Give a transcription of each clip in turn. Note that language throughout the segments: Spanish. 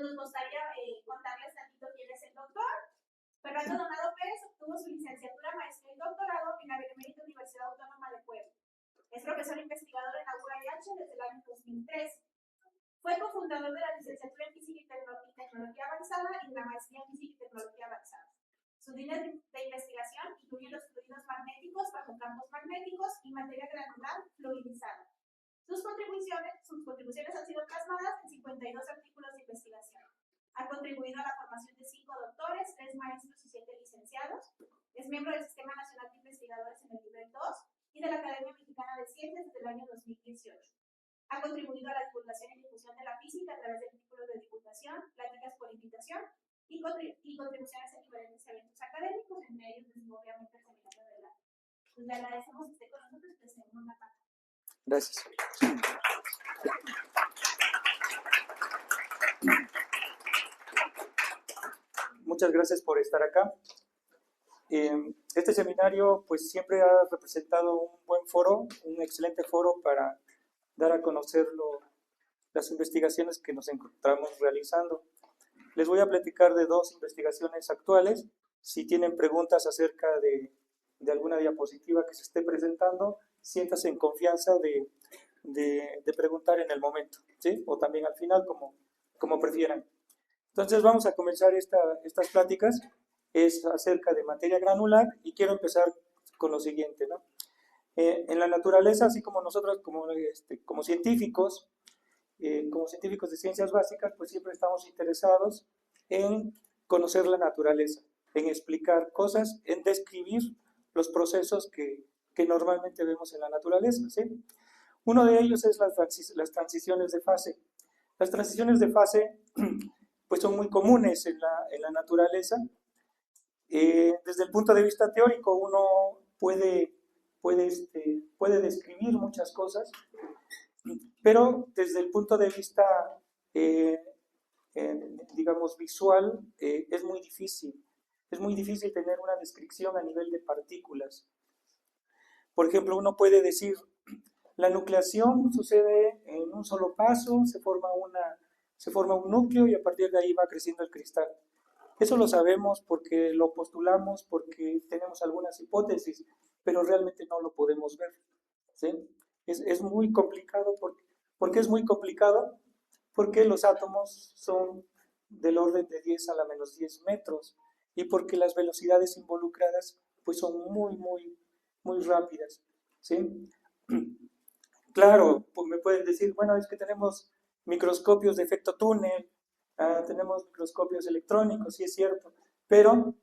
nos gustaría contarles tantito quién es el doctor. Fernando Donado Pérez obtuvo su licenciatura, maestría y doctorado en la Benemérita Universidad Autónoma de Puebla. Es profesor investigador en la UAH desde el año 2003. Fue cofundador de la licenciatura en Física y Tecnología Avanzada y de la maestría en Física y Tecnología Avanzada. Sus líneas de investigación incluyen los fluidos magnéticos bajo campos magnéticos y materia granular fluidizada. Sus contribuciones han sido plasmadas en 52 artículos de investigación. Ha contribuido a la formación de 5 doctores, 3 maestros y 7 licenciados. Es miembro del Sistema Nacional de Investigadores en el nivel 2 y de la Academia Mexicana de Ciencias desde el año 2018. Ha contribuido a la divulgación y difusión de la física a través de artículos de divulgación, pláticas por invitación y contribuciones en diferentes eventos académicos, entre ellos, obviamente, el seminario de la. Pues le agradecemos que esté con nosotros y que se den una pata. Gracias. Muchas gracias por estar acá. Este seminario pues siempre ha representado un buen foro, un excelente foro para dar a conocer las investigaciones que nos encontramos realizando. Les voy a platicar de 2 investigaciones actuales. Si tienen preguntas acerca de alguna diapositiva que se esté presentando, siéntase en confianza de preguntar en el momento, ¿sí? O también al final, como prefieran. Entonces vamos a comenzar estas pláticas. Es acerca de materia granular y quiero empezar con lo siguiente, ¿no? En la naturaleza, así como nosotros como científicos de ciencias básicas, pues siempre estamos interesados en conocer la naturaleza, en explicar cosas, en describir los procesos que normalmente vemos en la naturaleza, ¿sí? Uno de ellos es las transiciones de fase. Las transiciones de fase pues son muy comunes en la naturaleza. Desde el punto de vista teórico uno puede describir muchas cosas, pero desde el punto de vista, digamos, visual, es muy difícil. Es muy difícil tener una descripción a nivel de partículas. Por ejemplo, uno puede decir, la nucleación sucede en un solo paso, se forma un núcleo y a partir de ahí va creciendo el cristal. Eso lo sabemos porque lo postulamos, porque tenemos algunas hipótesis, pero realmente no lo podemos ver, ¿sí? Es muy complicado. ¿Por qué es muy complicado? Porque los átomos son del orden de 10 a la menos 10 metros y porque las velocidades involucradas pues son muy, muy, muy rápidas, ¿sí? Claro, pues me pueden decir, bueno, es que tenemos microscopios de efecto túnel, tenemos microscopios electrónicos, sí es cierto, pero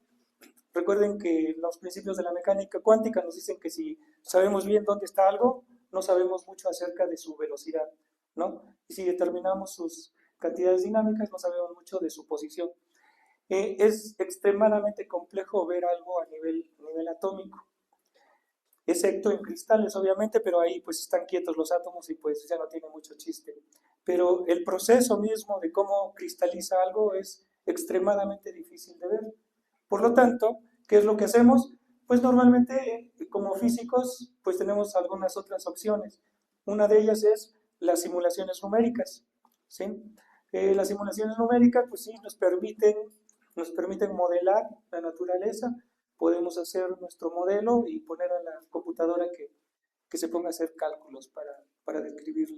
recuerden que los principios de la mecánica cuántica nos dicen que si sabemos bien dónde está algo, no sabemos mucho acerca de su velocidad, ¿no? Y si determinamos sus cantidades dinámicas, no sabemos mucho de su posición. Es extremadamente complejo ver algo a nivel atómico, excepto en cristales, obviamente, pero ahí pues están quietos los átomos y pues ya no tiene mucho chiste. Pero el proceso mismo de cómo cristaliza algo es extremadamente difícil de ver. Por lo tanto, ¿qué es lo que hacemos? Pues normalmente como físicos pues tenemos algunas otras opciones. Una de ellas es las simulaciones numéricas, ¿sí? Las simulaciones numéricas pues sí nos permiten modelar la naturaleza. Podemos hacer nuestro modelo y poner a la computadora que se ponga a hacer cálculos para describir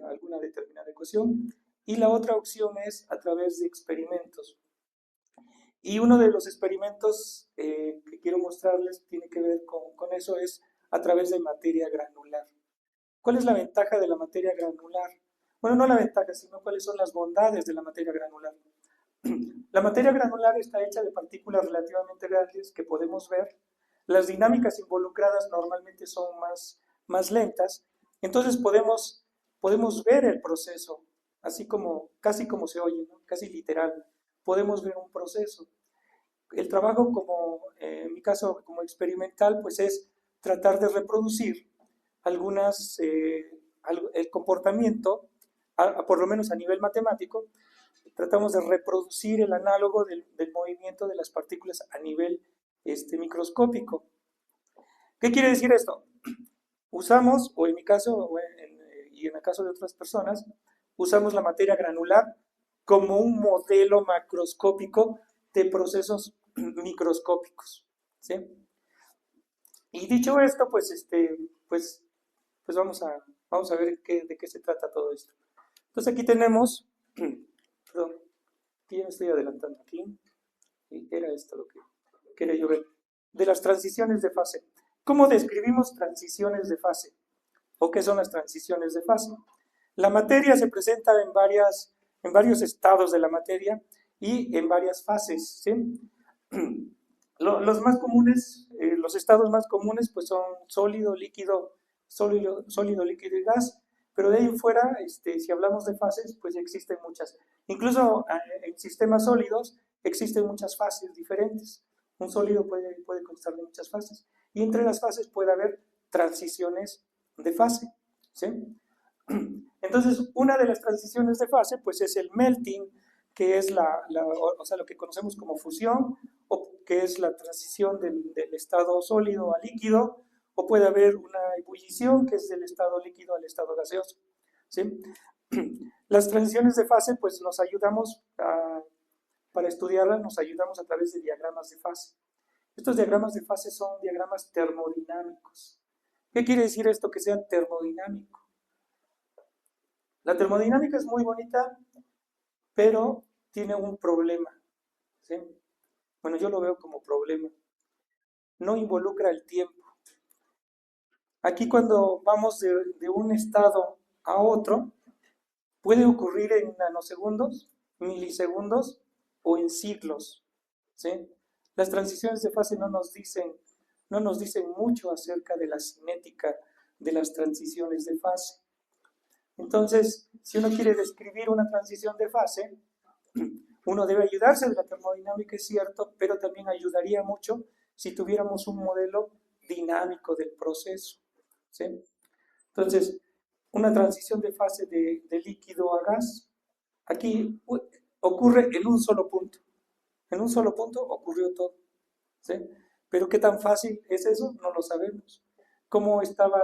alguna determinada ecuación. Y la otra opción es a través de experimentos. Y uno de los experimentos que quiero mostrarles tiene que ver con eso, es a través de materia granular. ¿Cuál es la ventaja de la materia granular? Bueno, no la ventaja, sino cuáles son las bondades de la materia granular. La materia granular está hecha de partículas relativamente grandes que podemos ver. Las dinámicas involucradas normalmente son más lentas, entonces podemos ver el proceso, así como, casi como se oye, ¿no? Casi literal. Podemos ver un proceso. El trabajo, en mi caso, como experimental, pues es tratar de reproducir el comportamiento, por lo menos a nivel matemático. Tratamos de reproducir el análogo del movimiento de las partículas a nivel microscópico. ¿Qué quiere decir esto? Usamos, o en mi caso, y en el caso de otras personas, usamos la materia granular como un modelo macroscópico de procesos microscópicos, ¿sí? Y dicho esto, pues vamos a ver de qué se trata todo esto. Entonces aquí tenemos, perdón, aquí ya me estoy adelantando aquí, y era esto lo que quería yo ver, de las transiciones de fase. ¿Cómo describimos transiciones de fase? ¿O qué son las transiciones de fase? La materia se presenta en varios estados de la materia y en varias fases, ¿sí? Los más comunes, los estados más comunes, pues son sólido, líquido, líquido y gas, pero de ahí en fuera, si hablamos de fases, pues existen muchas. Incluso en sistemas sólidos existen muchas fases diferentes. Un sólido puede constar de muchas fases. Y entre las fases puede haber transiciones de fase, ¿sí? Entonces, una de las transiciones de fase, pues es el melting, que es lo que conocemos como fusión, o que es la transición del estado sólido a líquido, o puede haber una ebullición, que es del estado líquido al estado gaseoso, ¿sí? Las transiciones de fase, pues nos ayudamos para estudiarlas, nos ayudamos a través de diagramas de fase. Estos diagramas de fase son diagramas termodinámicos. ¿Qué quiere decir esto que sea termodinámico? La termodinámica es muy bonita, pero tiene un problema, ¿sí? Bueno, yo lo veo como problema. No involucra el tiempo. Aquí cuando vamos de un estado a otro, puede ocurrir en nanosegundos, milisegundos o en siglos, ¿sí? Las transiciones de fase no nos dicen mucho acerca de la cinética de las transiciones de fase. Entonces, si uno quiere describir una transición de fase, uno debe ayudarse de la termodinámica, es cierto, pero también ayudaría mucho si tuviéramos un modelo dinámico del proceso, ¿sí? Entonces, una transición de fase de líquido a gas, aquí ocurre en un solo punto. En un solo punto ocurrió todo, ¿sí? Pero qué tan fácil es eso, no lo sabemos. ¿Cómo estaba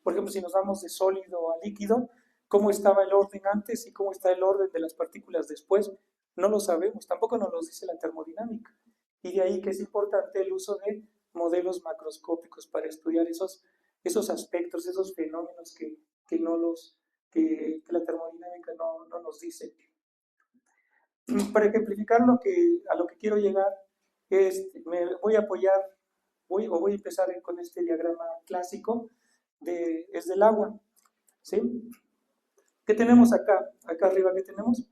por ejemplo, si nos vamos de sólido a líquido, cómo estaba el orden antes y cómo está el orden de las partículas después? No lo sabemos, tampoco nos lo dice la termodinámica. Y de ahí que es importante el uso de modelos macroscópicos para estudiar esos aspectos, esos fenómenos que la termodinámica no nos dice. Para ejemplificar a lo que quiero llegar, me voy a apoyar, voy a empezar con este diagrama clásico, es del agua, ¿sí? ¿Qué tenemos acá? Acá arriba, ¿qué tenemos?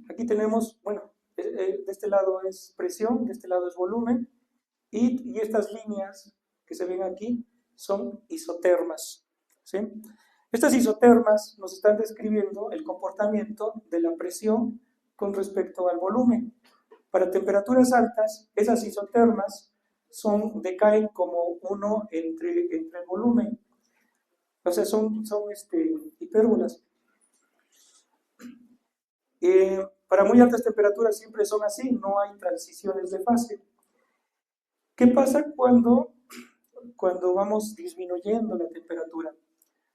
Aquí tenemos, bueno, de este lado es presión, de este lado es volumen, y estas líneas que se ven aquí son isotermas, ¿sí? Estas isotermas nos están describiendo el comportamiento de la presión con respecto al volumen. Para temperaturas altas, esas isotermas decaen como uno entre el volumen. O sea, son hipérbolas. Para muy altas temperaturas siempre son así, no hay transiciones de fase. ¿Qué pasa cuando vamos disminuyendo la temperatura?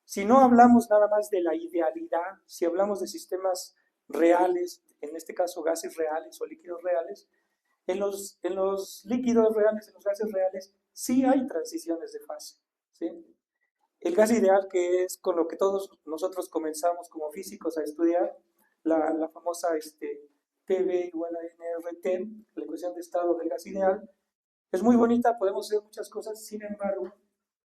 Si no hablamos nada más de la idealidad, si hablamos de sistemas reales, en este caso gases reales o líquidos reales, en los líquidos reales, en los gases reales, sí hay transiciones de fase, ¿sí? El gas ideal, que es con lo que todos nosotros comenzamos como físicos a estudiar, la famosa PV igual a nRT, la ecuación de estado del gas ideal, es muy bonita, podemos hacer muchas cosas, sin embargo,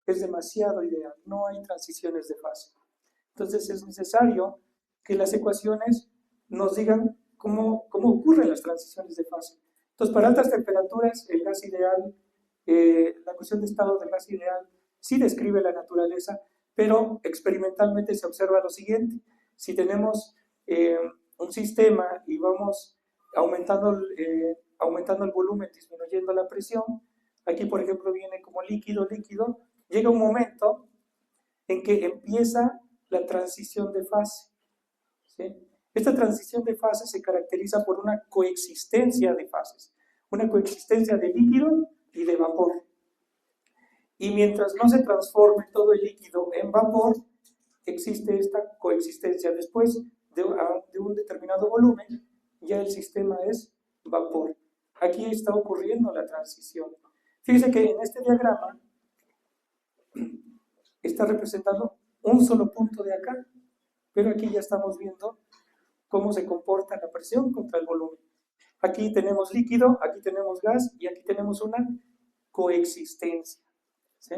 es demasiado ideal, no hay transiciones de fase. Entonces es necesario que las ecuaciones nos digan cómo ocurren las transiciones de fase. Entonces, para altas temperaturas, el gas ideal, la ecuación de estado del gas ideal sí describe la naturaleza, pero experimentalmente se observa lo siguiente: si tenemos un sistema y vamos aumentando el volumen, disminuyendo la presión, aquí por ejemplo viene como líquido, llega un momento en que empieza la transición de fase, ¿sí? Esta transición de fase se caracteriza por una coexistencia de fases, una coexistencia de líquido y de vapor. Y mientras no se transforme todo el líquido en vapor, existe esta coexistencia. Después de un determinado volumen, ya el sistema es vapor. Aquí está ocurriendo la transición. Fíjense que en este diagrama está representado un solo punto de acá, pero aquí ya estamos viendo cómo se comporta la presión contra el volumen. Aquí tenemos líquido, aquí tenemos gas y aquí tenemos una coexistencia. ¿Sí?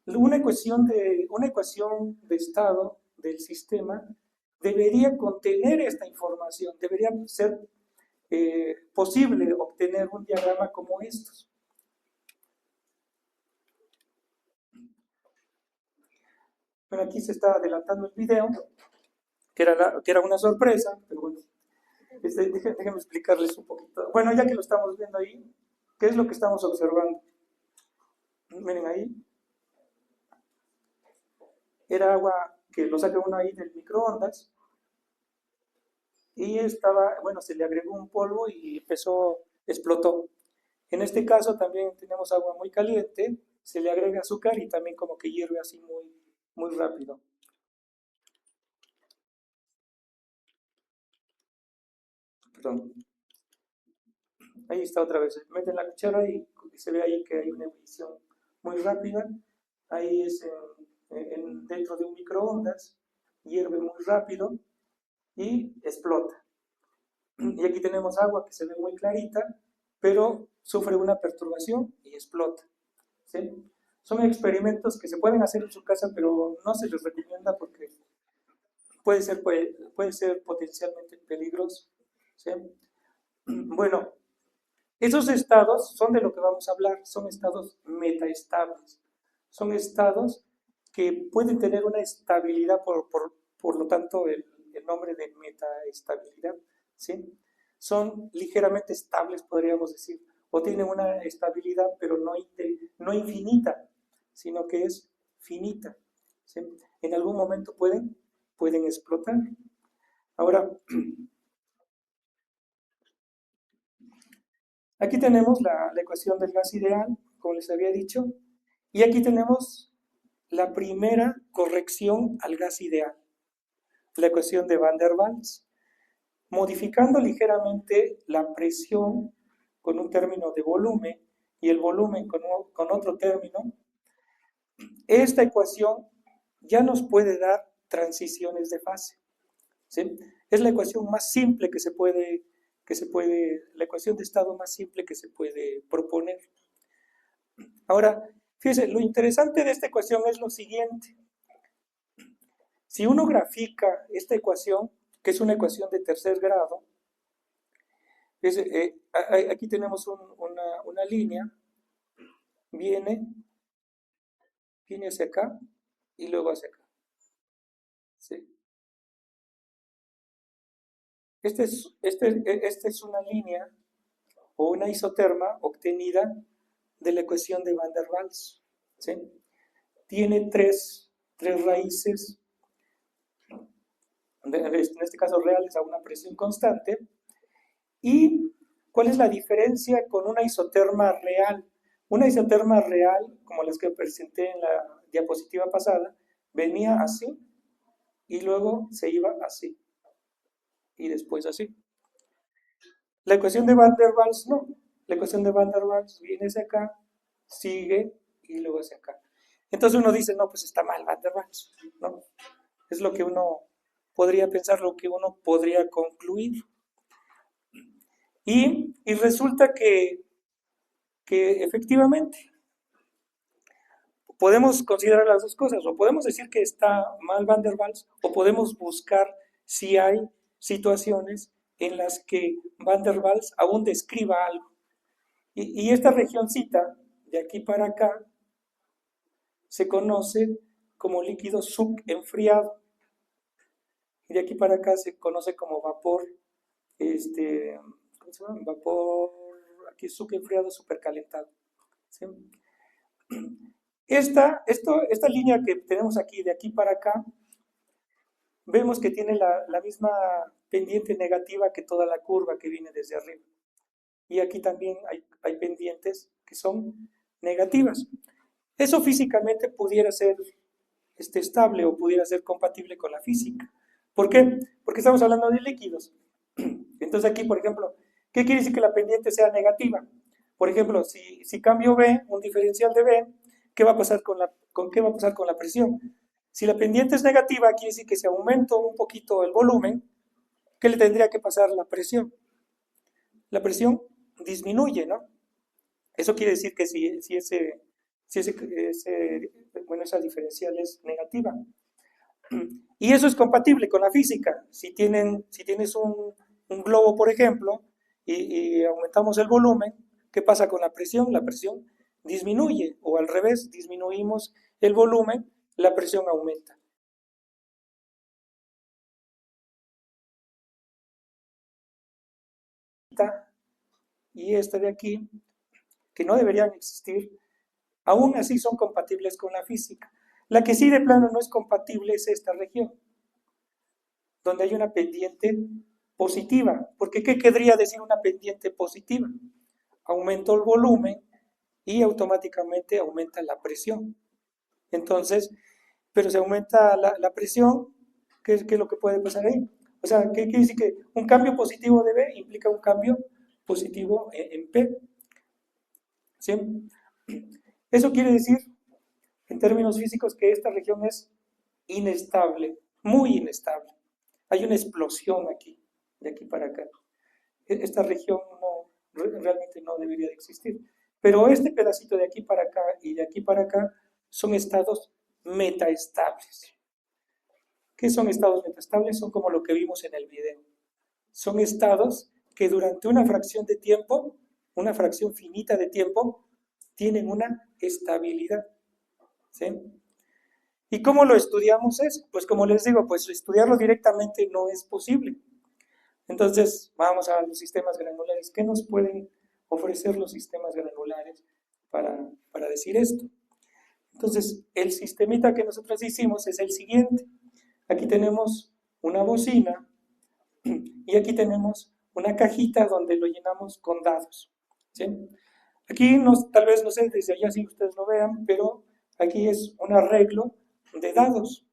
Una ecuación de estado del sistema debería contener esta información, debería ser posible obtener un diagrama como estos. Bueno, aquí se está adelantando el video, que era una sorpresa, pero bueno, déjenme explicarles un poquito. Bueno, ya que lo estamos viendo ahí, ¿qué es lo que estamos observando? Miren ahí. Era agua que lo saca uno ahí del microondas y bueno, se le agregó un polvo y explotó. En este caso también tenemos agua muy caliente, se le agrega azúcar y también como que hierve así muy rápido. Perdón. Ahí está otra vez, meten la cuchara y se ve ahí que hay una ebullición muy rápida. Ahí es dentro de un microondas, hierve muy rápido y explota. Y aquí tenemos agua que se ve muy clarita, pero sufre una perturbación y explota. ¿Sí? Son experimentos que se pueden hacer en su casa, pero no se les recomienda porque puede ser potencialmente peligroso. ¿Sí? Bueno, esos estados son de lo que vamos a hablar, son estados metaestables. Son estados que pueden tener una estabilidad, por lo tanto el nombre de metaestabilidad, ¿sí? Son ligeramente estables, podríamos decir, o tienen una estabilidad, pero no infinita, sino que es finita, ¿sí? En algún momento pueden explotar. Ahora, aquí tenemos la ecuación del gas ideal, como les había dicho, y aquí tenemos la primera corrección al gas ideal, la ecuación de Van der Waals, modificando ligeramente la presión con un término de volumen y el volumen con otro término. Esta ecuación ya nos puede dar transiciones de fase. ¿Sí? Es la ecuación más simple la ecuación de estado más simple que se puede proponer. Ahora, fíjense, lo interesante de esta ecuación es lo siguiente. Si uno grafica esta ecuación, que es una ecuación de tercer grado, aquí tenemos una línea, viene hacia acá y luego hacia acá. ¿Sí? Esta es una línea o una isoterma obtenida de la ecuación de Van der Waals. ¿Sí? Tiene tres raíces, en este caso reales a una presión constante. ¿Y cuál es la diferencia con una isoterma real? Una isoterma real, como las que presenté en la diapositiva pasada, venía así y luego se iba así y después así. La ecuación de Van der Waals no. La ecuación de Van der Waals viene hacia acá, sigue y luego hacia acá. Entonces uno dice, no, pues está mal Van der Waals, ¿no? Es lo que uno podría pensar, lo que uno podría concluir. Y resulta que efectivamente podemos considerar las dos cosas, o podemos decir que está mal Van der Waals, o podemos buscar si hay situaciones en las que Van der Waals aún describa algo. Y esta regioncita, de aquí para acá, se conoce como líquido subenfriado. Y de aquí para acá se conoce como vapor, ¿cómo se llama? Vapor, aquí subenfriado, supercalentado. ¿Sí? Esta línea que tenemos aquí, de aquí para acá, vemos que tiene la misma pendiente negativa que toda la curva que viene desde arriba. Y aquí también hay pendientes que son negativas. Eso físicamente pudiera ser estable o pudiera ser compatible con la física. ¿Por qué? Porque estamos hablando de líquidos. Entonces aquí, por ejemplo, ¿qué quiere decir que la pendiente sea negativa? Por ejemplo, si cambio B, un diferencial de B, ¿qué va a pasar qué va a pasar con la presión? Si la pendiente es negativa, quiere decir que si aumento un poquito el volumen, ¿qué le tendría que pasar a la presión? La presión disminuye, ¿no? Eso quiere decir que esa diferencial es negativa. Y eso es compatible con la física. Si tienes un globo, por ejemplo, y aumentamos el volumen, ¿qué pasa con la presión? La presión disminuye, o al revés, disminuimos el volumen, la presión aumenta. Y esta de aquí, que no deberían existir, aún así son compatibles con la física. La que sí de plano no es compatible es esta región, donde hay una pendiente positiva. Porque ¿qué querría decir una pendiente positiva? Aumento el volumen y automáticamente aumenta la presión. Entonces, pero si aumenta la presión, ¿qué es lo que puede pasar ahí? O sea, ¿qué quiere decir? Que un cambio positivo de B implica un cambio positivo en P. ¿Sí? Eso quiere decir, en términos físicos, que esta región es inestable, muy inestable. Hay una explosión aquí, de aquí para acá. Esta región realmente no debería de existir. Pero este pedacito de aquí para acá y de aquí para acá son estados metaestables. ¿Qué son estados metaestables? Son como lo que vimos en el video. Son estados que durante una fracción de tiempo, una fracción finita de tiempo, tienen una estabilidad. ¿Sí? ¿Y cómo lo estudiamos eso? Pues como les digo, pues estudiarlo directamente no es posible. Entonces, vamos a los sistemas granulares. ¿Qué nos pueden ofrecer los sistemas granulares para decir esto? Entonces, el sistemita que nosotros hicimos es el siguiente. Aquí tenemos una bocina y aquí tenemos una cajita donde lo llenamos con dados. ¿Sí? Aquí, tal vez, no sé, desde allá si ustedes lo vean, pero aquí es un arreglo de dados.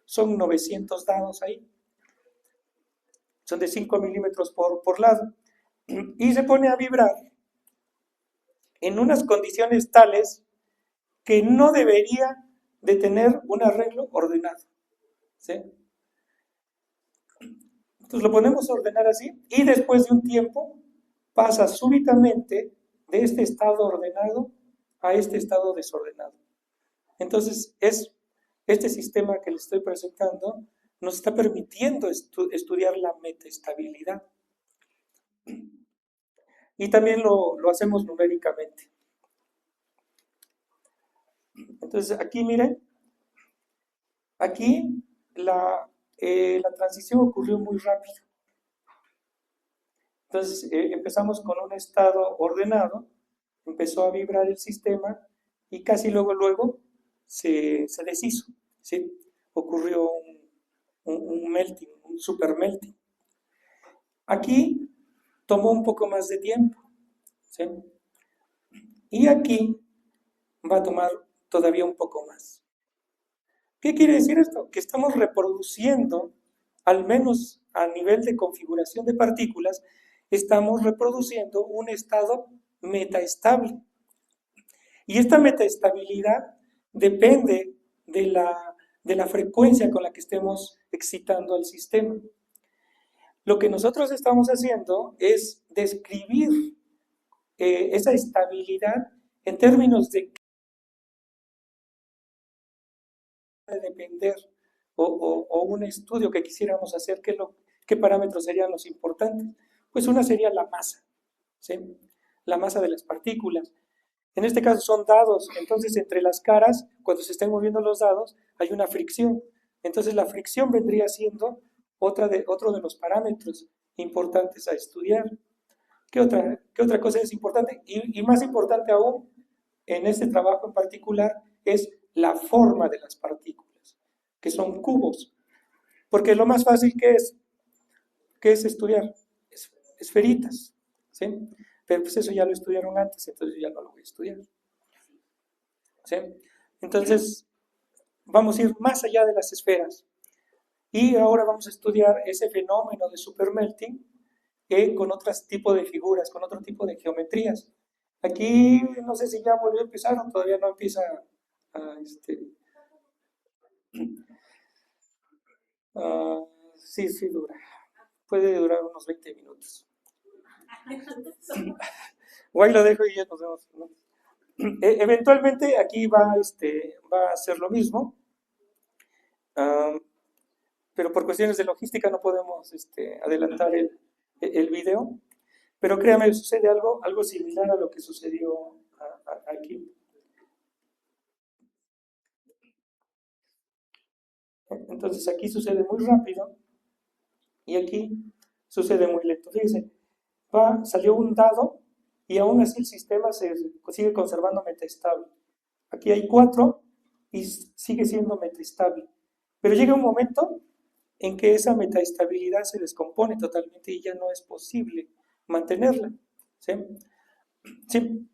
Son 900 dados ahí. Son de 5 milímetros por lado. Y se pone a vibrar en unas condiciones tales que no debería de tener un arreglo ordenado. ¿Sí? Entonces lo ponemos a ordenar así y después de un tiempo pasa súbitamente de este estado ordenado a este estado desordenado. Entonces este sistema que les estoy presentando nos está permitiendo estudiar la metaestabilidad. Y también lo hacemos numéricamente. Entonces aquí miren, aquí la transición ocurrió muy rápido. Entonces empezamos con un estado ordenado, empezó a vibrar el sistema y casi luego se deshizo, ¿sí? Ocurrió un melting, un super melting. Aquí tomó un poco más de tiempo, ¿sí? Y aquí va a tomar todavía un poco más. ¿Qué quiere decir esto? Que estamos reproduciendo, al menos a nivel de configuración de partículas, estamos reproduciendo un estado metaestable. Y esta metaestabilidad depende de la frecuencia con la que estemos excitando al sistema. Lo que nosotros estamos haciendo es describir esa estabilidad en términos de depender o un estudio que quisiéramos hacer, ¿qué parámetros serían los importantes? Pues una sería la masa, ¿sí? La masa de las partículas. En este caso son dados, entonces entre las caras, cuando se estén moviendo los dados, hay una fricción. Entonces la fricción vendría siendo otro de los parámetros importantes a estudiar. ¿Qué otra cosa es importante? Y más importante aún, en este trabajo en particular, es la forma de las partículas, que son cubos. Porque lo más fácil ¿qué es estudiar? Esferitas, ¿sí? Pero pues eso ya lo estudiaron antes, entonces ya no lo voy a estudiar. ¿Sí? Entonces, vamos a ir más allá de las esferas. Y ahora vamos a estudiar ese fenómeno de supermelting con otros tipos de figuras, con otro tipo de geometrías. Aquí no sé si ya volvió a empezar o todavía no empieza a, sí, sí dura. Puede durar unos 20 minutos. O ahí lo dejo y ya nos vemos, ¿no? Eventualmente aquí va a hacer lo mismo, pero por cuestiones de logística no podemos adelantar el video. Pero créame, sucede algo similar a lo que sucedió aquí. Entonces aquí sucede muy rápido y aquí sucede muy lento. Fíjense, salió un dado y aún así el sistema se sigue conservando metaestable. Aquí hay 4 y sigue siendo metaestable. Pero llega un momento en que esa metaestabilidad se descompone totalmente y ya no es posible mantenerla. ¿Sí? Sí.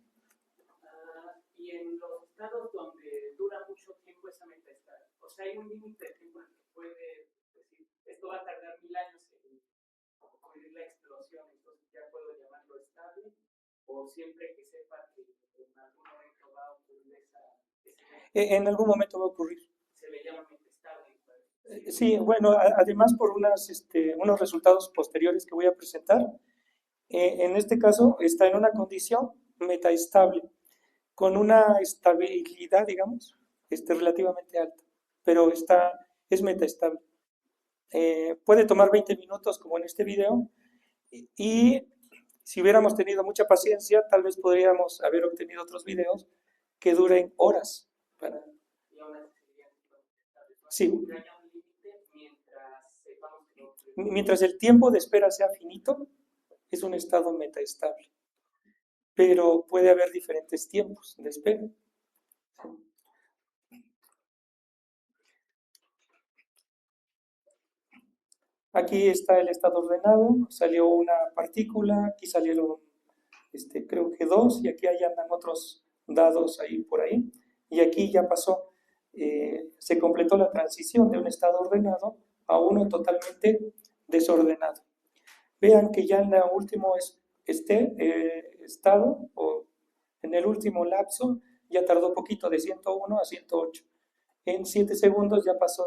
Y en los estados donde dura mucho tiempo esa metaestable, o sea, hay un límite de tiempo en el que puede decir, esto va a tardar 1000 años en ocurrir la explosión, entonces ya puedo llamarlo estable, o siempre que sepa que en algún momento va a ocurrir en algún momento va a ocurrir. Se le llama metaestable. Sí, bueno, además por unos resultados posteriores que voy a presentar, en este caso está en una condición metaestable, con una estabilidad, digamos, relativamente alta, pero es metaestable. Puede tomar 20 minutos como en este video y si hubiéramos tenido mucha paciencia, tal vez podríamos haber obtenido otros videos que duren horas. Sí. Mientras el tiempo de espera sea finito, es un estado metaestable. Pero puede haber diferentes tiempos de espera. Aquí está el estado ordenado, salió una partícula, aquí salieron creo que 2 y aquí andan otros dados ahí por ahí. Y aquí ya pasó, se completó la transición de un estado ordenado a uno totalmente desordenado. Vean que ya en el último estado, o en el último lapso, ya tardó poquito, de 101 a 108. En 7 segundos ya pasó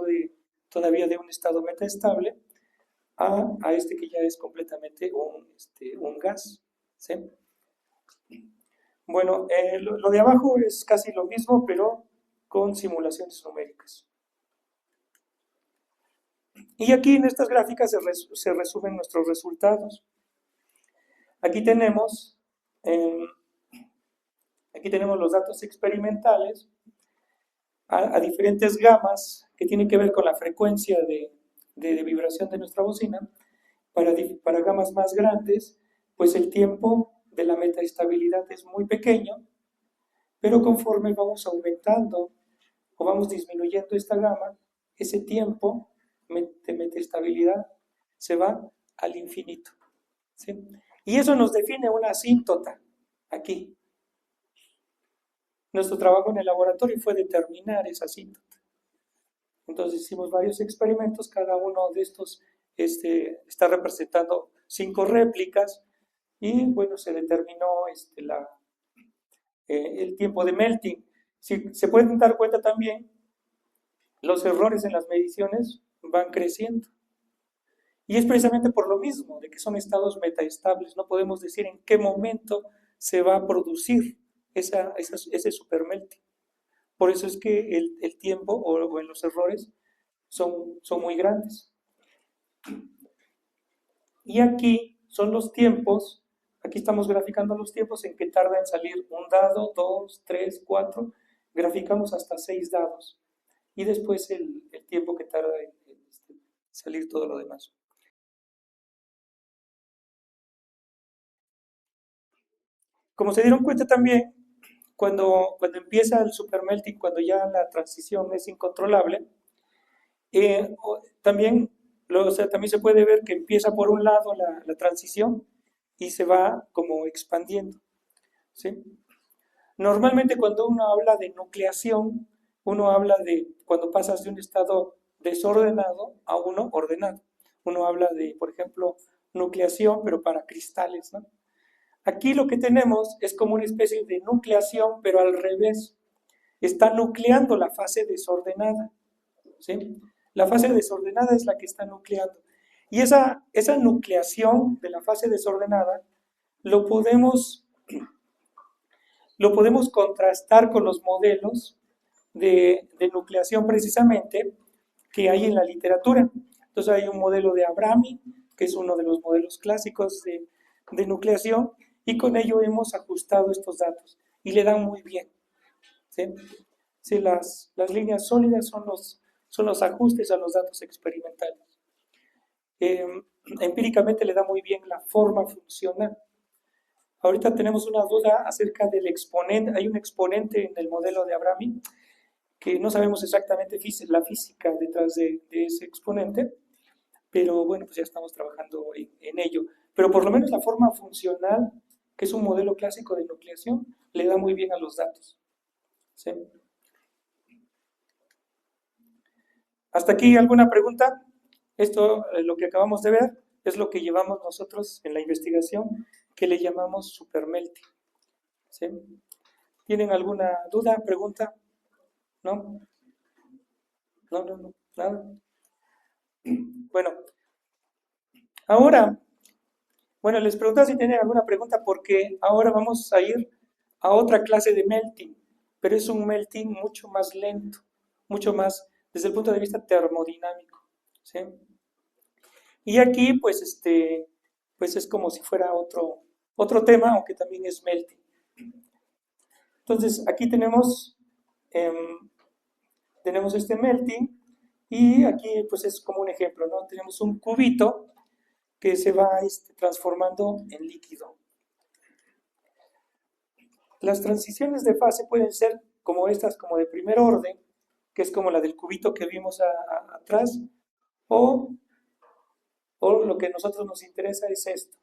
todavía de un estado metaestable a este que ya es completamente un gas. ¿Sí? Bueno, lo de abajo es casi lo mismo, pero con simulaciones numéricas. Y aquí en estas gráficas se resumen nuestros resultados. Aquí tenemos los datos experimentales a diferentes gamas que tienen que ver con la frecuencia de vibración de nuestra bocina. Para gamas más grandes, pues el tiempo de la metaestabilidad es muy pequeño, pero conforme vamos aumentando o vamos disminuyendo esta gama, ese tiempo de metaestabilidad se va al infinito. ¿Sí? Y eso nos define una asíntota aquí. Nuestro trabajo en el laboratorio fue determinar esa asíntota. Entonces hicimos varios experimentos, cada uno de estos está representando 5 réplicas y bueno, se determinó el tiempo de melting. Si se pueden dar cuenta también, los errores en las mediciones van creciendo. Y es precisamente por lo mismo, de que son estados metaestables. No podemos decir en qué momento se va a producir ese supermelting. Por eso es que el tiempo o en los errores son muy grandes. Y aquí son los tiempos, aquí estamos graficando los tiempos en que tarda en salir un dado, 2, 3, 4, graficamos hasta 6 dados. Y después el tiempo que tarda en salir todo lo demás. Como se dieron cuenta también, cuando empieza el supermelting, cuando ya la transición es incontrolable, también se puede ver que empieza por un lado la transición y se va como expandiendo. ¿Sí? Normalmente cuando uno habla de nucleación, uno habla de cuando pasas de un estado desordenado a uno ordenado. Uno habla de, por ejemplo, nucleación, pero para cristales, ¿no? Aquí lo que tenemos es como una especie de nucleación, pero al revés. Está nucleando la fase desordenada, ¿sí? La fase desordenada es la que está nucleando. Y esa nucleación de la fase desordenada lo podemos contrastar con los modelos de nucleación precisamente que hay en la literatura. Entonces hay un modelo de Abrami, que es uno de los modelos clásicos de nucleación, y con ello hemos ajustado estos datos y le dan muy bien. ¿Sí? Sí, las líneas sólidas son los ajustes a los datos experimentales. Empíricamente le da muy bien la forma funcional. Ahorita tenemos una duda acerca del exponente. Hay un exponente en el modelo de Abrami que no sabemos exactamente la física detrás de ese exponente, pero bueno, pues ya estamos trabajando en ello. Pero por lo menos la forma funcional, que es un modelo clásico de nucleación, le da muy bien a los datos. ¿Sí? ¿Hasta aquí alguna pregunta? Esto, lo que acabamos de ver, es lo que llevamos nosotros en la investigación, que le llamamos supermelting. ¿Sí? ¿Tienen alguna duda, pregunta? ¿No? No, nada. Bueno, ahora, bueno, les preguntaba si tienen alguna pregunta porque ahora vamos a ir a otra clase de melting, pero es un melting mucho más lento, mucho más desde el punto de vista termodinámico, ¿sí? Y aquí, pues, pues es como si fuera otro tema, aunque también es melting. Entonces, aquí tenemos este melting y aquí, pues, es como un ejemplo, ¿no? Tenemos un cubito que se va transformando en líquido. Las transiciones de fase pueden ser como estas, como de primer orden, que es como la del cubito que vimos atrás, o lo que a nosotros nos interesa es esto,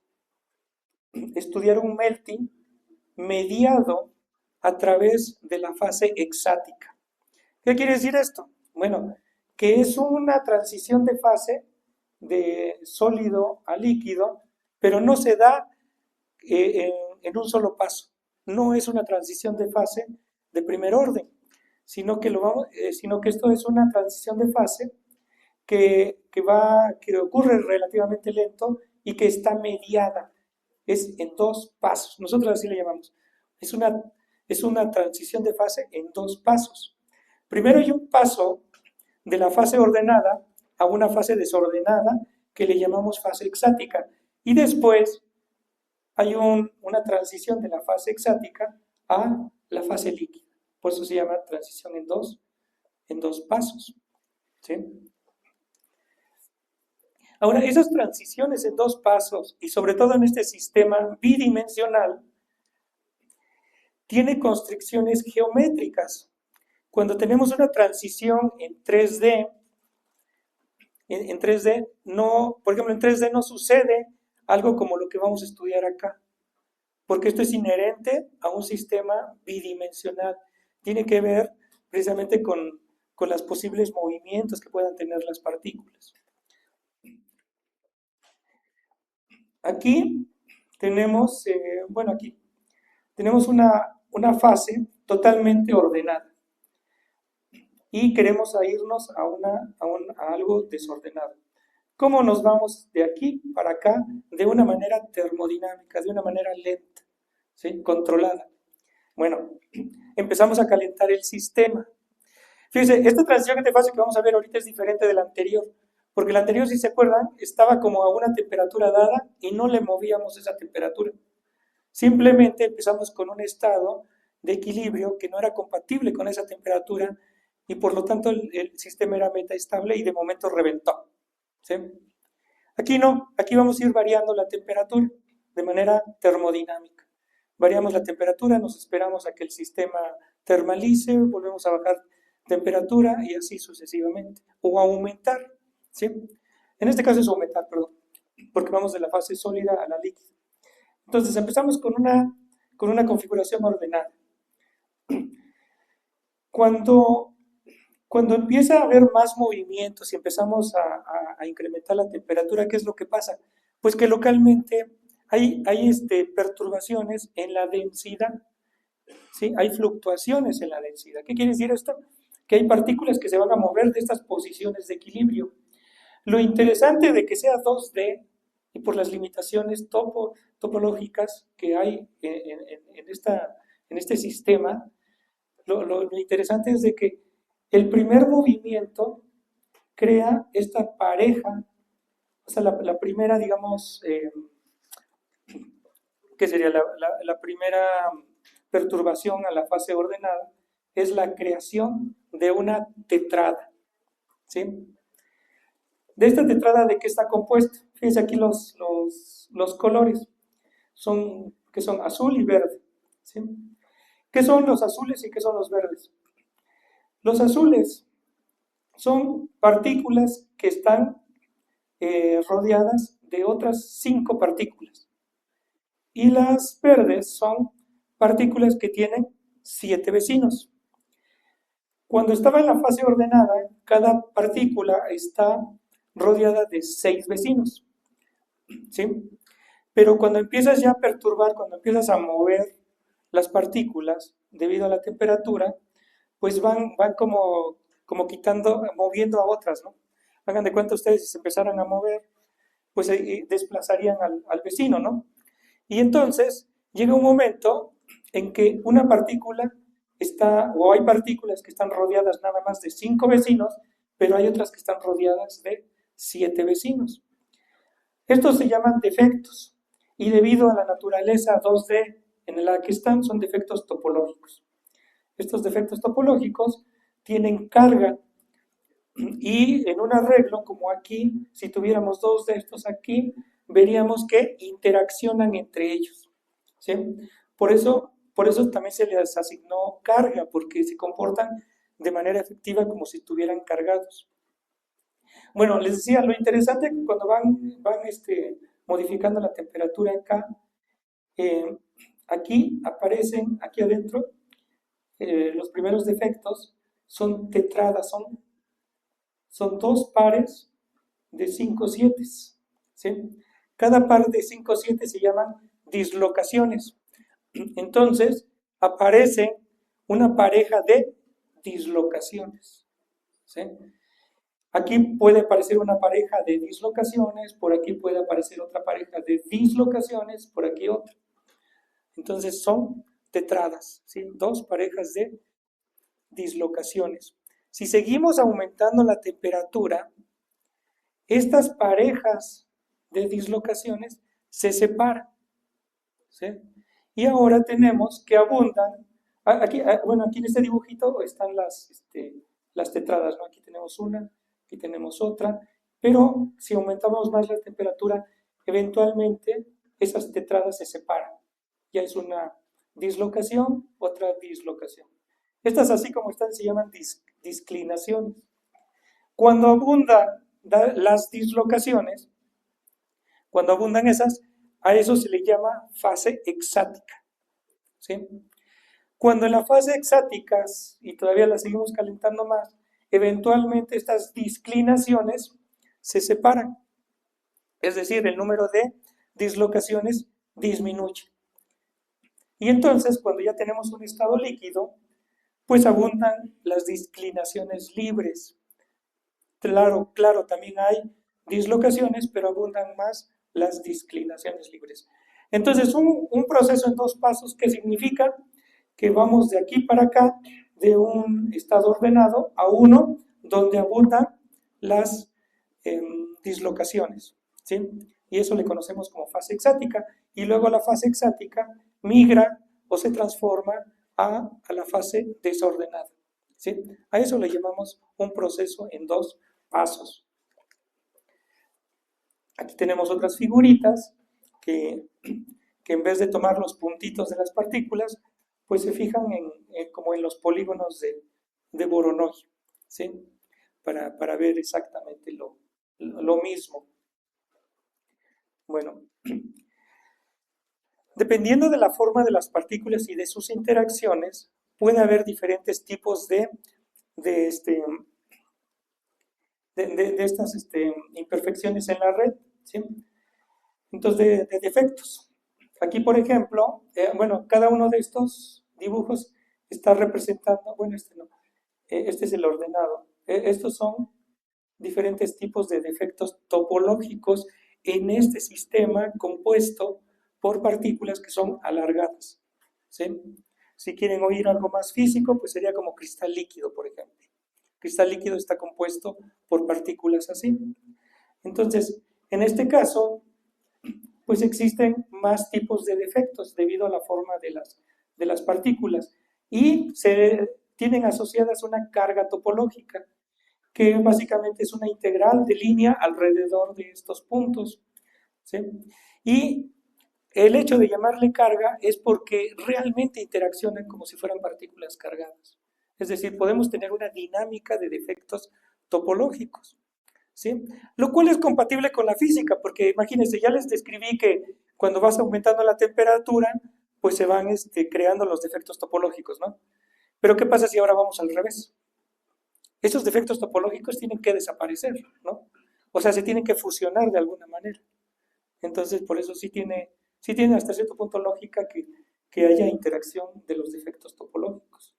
estudiar un melting mediado a través de la fase hexática. ¿Qué quiere decir esto? Bueno, que es una transición de fase de sólido a líquido, pero no se da en un solo paso. No es una transición de fase de primer orden, sino que esto es una transición de fase que ocurre relativamente lento y que está mediada. Es en dos pasos. Nosotros así le llamamos. Es una transición de fase en dos pasos. Primero hay un paso de la fase ordenada a una fase desordenada que le llamamos fase hexática. Y después hay una transición de la fase hexática a la fase líquida. Por eso se llama transición en dos pasos. ¿Sí? Ahora, esas transiciones en dos pasos, y sobre todo en este sistema bidimensional, tiene constricciones geométricas. Cuando tenemos una transición en 3D, por ejemplo, en 3D no sucede algo como lo que vamos a estudiar acá, porque esto es inherente a un sistema bidimensional. Tiene que ver precisamente con los posibles movimientos que puedan tener las partículas. Aquí tenemos, aquí tenemos una fase totalmente ordenada y queremos irnos a algo desordenado. ¿Cómo nos vamos de aquí para acá? De una manera termodinámica, de una manera lenta, ¿sí? Controlada. Bueno, empezamos a calentar el sistema. Fíjense, esta transición de fase que vamos a ver ahorita es diferente de la anterior, porque la anterior, si se acuerdan, estaba como a una temperatura dada y no le movíamos esa temperatura. Simplemente empezamos con un estado de equilibrio que no era compatible con esa temperatura y por lo tanto el sistema era metaestable y de momento reventó. ¿Sí? Aquí no, aquí vamos a ir variando la temperatura de manera termodinámica. Variamos la temperatura, nos esperamos a que el sistema termalice, volvemos a bajar temperatura y así sucesivamente. O aumentar, ¿sí? En este caso es aumentar, perdón, porque vamos de la fase sólida a la líquida. Entonces empezamos con una configuración ordenada. Cuando Cuando empieza a haber más movimientos y empezamos a incrementar la temperatura, ¿qué es lo que pasa? Pues que localmente hay perturbaciones en la densidad, ¿sí? Hay fluctuaciones en la densidad. ¿Qué quiere decir esto? Que hay partículas que se van a mover de estas posiciones de equilibrio. Lo interesante de que sea 2D y por las limitaciones topológicas que hay en este sistema, lo interesante es de que el primer movimiento crea esta pareja, o sea, la primera, digamos, que sería la primera perturbación a la fase ordenada, es la creación de una tetrada, ¿sí? De esta tetrada, ¿de qué está compuesto? Fíjense aquí los colores, que son azul y verde, ¿sí? ¿Qué son los azules y qué son los verdes? Los azules son partículas que están rodeadas de otras 5 partículas. Y las verdes son partículas que tienen 7 vecinos. Cuando estaba en la fase ordenada, cada partícula está rodeada de 6 vecinos, ¿sí? Pero cuando empiezas ya a perturbar, cuando empiezas a mover las partículas debido a la temperatura, pues van como moviendo a otras, ¿no? Hagan de cuenta ustedes, si se empezaran a mover, pues desplazarían al vecino, ¿no? Y entonces llega un momento en que una partícula o hay partículas que están rodeadas nada más de 5 vecinos, pero hay otras que están rodeadas de 7 vecinos. Estos se llaman defectos, y debido a la naturaleza 2D en la que están, son defectos topológicos. Estos defectos topológicos tienen carga, y en un arreglo como aquí, si tuviéramos 2 de estos aquí, veríamos que interaccionan entre ellos, ¿sí? Por eso también se les asignó carga, porque se comportan de manera efectiva como si estuvieran cargados. Bueno, les decía, lo interesante es que cuando van modificando la temperatura acá, aquí aparecen, aquí adentro, los primeros defectos son tetradas, son 2 pares de 5 sietes, ¿sí? Cada par de 5 7 se llaman dislocaciones. Entonces, aparece una pareja de dislocaciones, ¿sí? Aquí puede aparecer una pareja de dislocaciones, por aquí puede aparecer otra pareja de dislocaciones, por aquí otra. Entonces son tetradas, ¿sí? 2 parejas de dislocaciones. Si seguimos aumentando la temperatura, estas parejas de dislocaciones se separan, ¿sí? Y ahora tenemos que abundan, aquí en este dibujito están las tetradas, ¿no? Aquí tenemos una, aquí tenemos otra, pero si aumentamos más la temperatura, eventualmente esas tetradas se separan. Ya es una dislocación, otra dislocación. Estas, así como están, se llaman disclinaciones. Cuando abundan las dislocaciones, cuando abundan esas, a eso se le llama fase exática, ¿sí? Cuando en la fase exática, y todavía la seguimos calentando más, eventualmente estas disclinaciones se separan. Es decir, el número de dislocaciones disminuye. Y entonces, cuando ya tenemos un estado líquido, pues abundan las disclinaciones libres. Claro, también hay dislocaciones, pero abundan más las disclinaciones libres. Entonces, un proceso en 2 pasos, ¿qué significa? Que vamos de aquí para acá, de un estado ordenado a uno donde abundan las dislocaciones, ¿sí? Y eso le conocemos como fase exática. Y luego la fase exática migra o se transforma a la fase desordenada, ¿sí? A eso le llamamos un proceso en 2 pasos. Aquí tenemos otras figuritas que en vez de tomar los puntitos de las partículas, pues se fijan como en los polígonos de Voronoi, ¿sí? Para ver exactamente lo mismo. Bueno, dependiendo de la forma de las partículas y de sus interacciones, puede haber diferentes tipos de de estas imperfecciones en la red, ¿sí? Entonces, de defectos. Aquí, por ejemplo, bueno, cada uno de estos dibujos está representando, bueno, este no, este es el ordenado. Estos son diferentes tipos de defectos topológicos en este sistema compuesto por partículas que son alargadas, ¿sí? Si quieren oír algo más físico, pues sería como cristal líquido, por ejemplo. Cristal líquido está compuesto por partículas así. Entonces, en este caso, pues existen más tipos de defectos debido a la forma de las partículas y se tienen asociadas una carga topológica, que básicamente es una integral de línea alrededor de estos puntos, ¿sí? Y el hecho de llamarle carga es porque realmente interaccionan como si fueran partículas cargadas. Es decir, podemos tener una dinámica de defectos topológicos, ¿sí? Lo cual es compatible con la física, porque imagínense, ya les describí que cuando vas aumentando la temperatura, pues se van creando los defectos topológicos, ¿no? Pero ¿qué pasa si ahora vamos al revés? Esos defectos topológicos tienen que desaparecer, ¿no? O sea, se tienen que fusionar de alguna manera. Entonces, por eso sí tiene hasta cierto punto lógica que haya interacción de los defectos topológicos.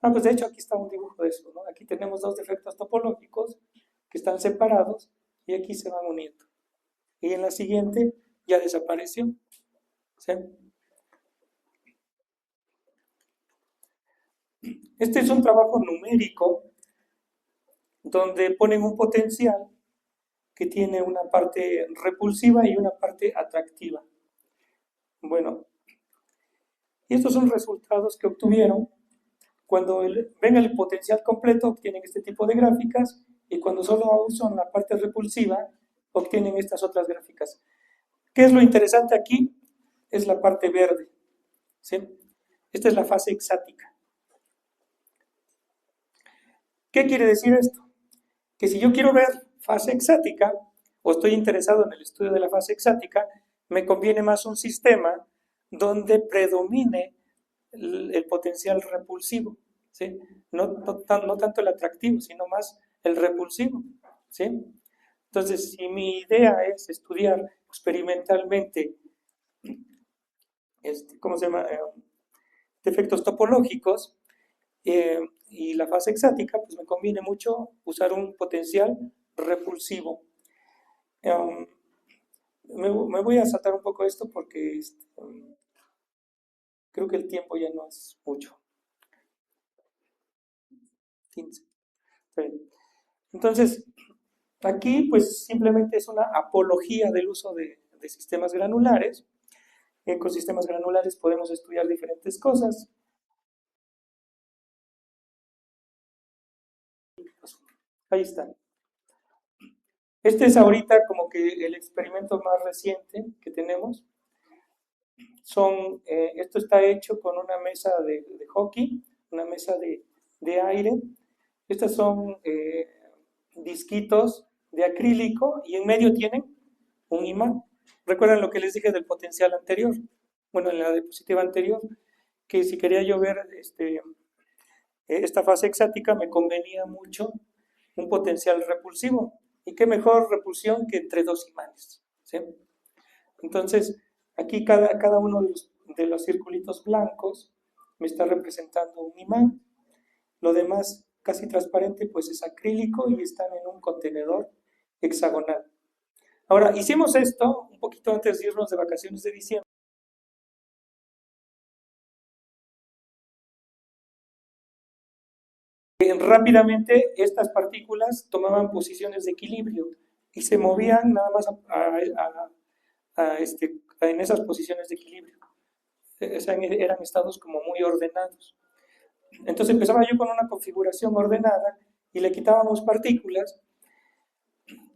Pues de hecho aquí está un dibujo de eso, ¿no? Aquí tenemos dos defectos topológicos que están separados y aquí se van uniendo. Y en la siguiente ya desapareció, ¿sí? Este es un trabajo numérico donde ponen un potencial que tiene una parte repulsiva y una parte atractiva. Bueno, y estos son resultados que obtuvieron. Cuando ven el potencial completo, obtienen este tipo de gráficas, y cuando solo usan la parte repulsiva, obtienen estas otras gráficas. ¿Qué es lo interesante aquí? Es la parte verde, ¿sí? Esta es la fase exática. ¿Qué quiere decir esto? Que si yo quiero ver fase exática, o estoy interesado en el estudio de la fase exática, me conviene más un sistema donde predomine el potencial repulsivo, ¿sí? No tanto el atractivo, sino más el repulsivo, ¿sí? Entonces, si mi idea es estudiar experimentalmente, ¿cómo se llama? Defectos topológicos y la fase exática, pues me conviene mucho usar un potencial repulsivo. Me voy a saltar un poco esto porque creo que el tiempo ya no es mucho. 15. Entonces, aquí pues simplemente es una apología del uso de sistemas granulares. Con sistemas granulares podemos estudiar diferentes cosas. Ahí está. Este es ahorita como que el experimento más reciente que tenemos. Esto está hecho con una mesa de hockey, una mesa de aire. Estas son disquitos de acrílico y en medio tienen un imán. ¿Recuerdan lo que les dije del potencial anterior? Bueno, en la diapositiva anterior, que si quería yo ver esta fase exática me convenía mucho un potencial repulsivo. ¿Y qué mejor repulsión que entre dos imanes? ¿Sí? Entonces, aquí cada uno de los circulitos blancos me está representando un imán. Lo demás, casi transparente, pues es acrílico y están en un contenedor hexagonal. Ahora, hicimos esto un poquito antes de irnos de vacaciones de diciembre. Rápidamente estas partículas tomaban posiciones de equilibrio y se movían nada más en esas posiciones de equilibrio. Eran estados como muy ordenados. Entonces empezaba yo con una configuración ordenada y le quitábamos partículas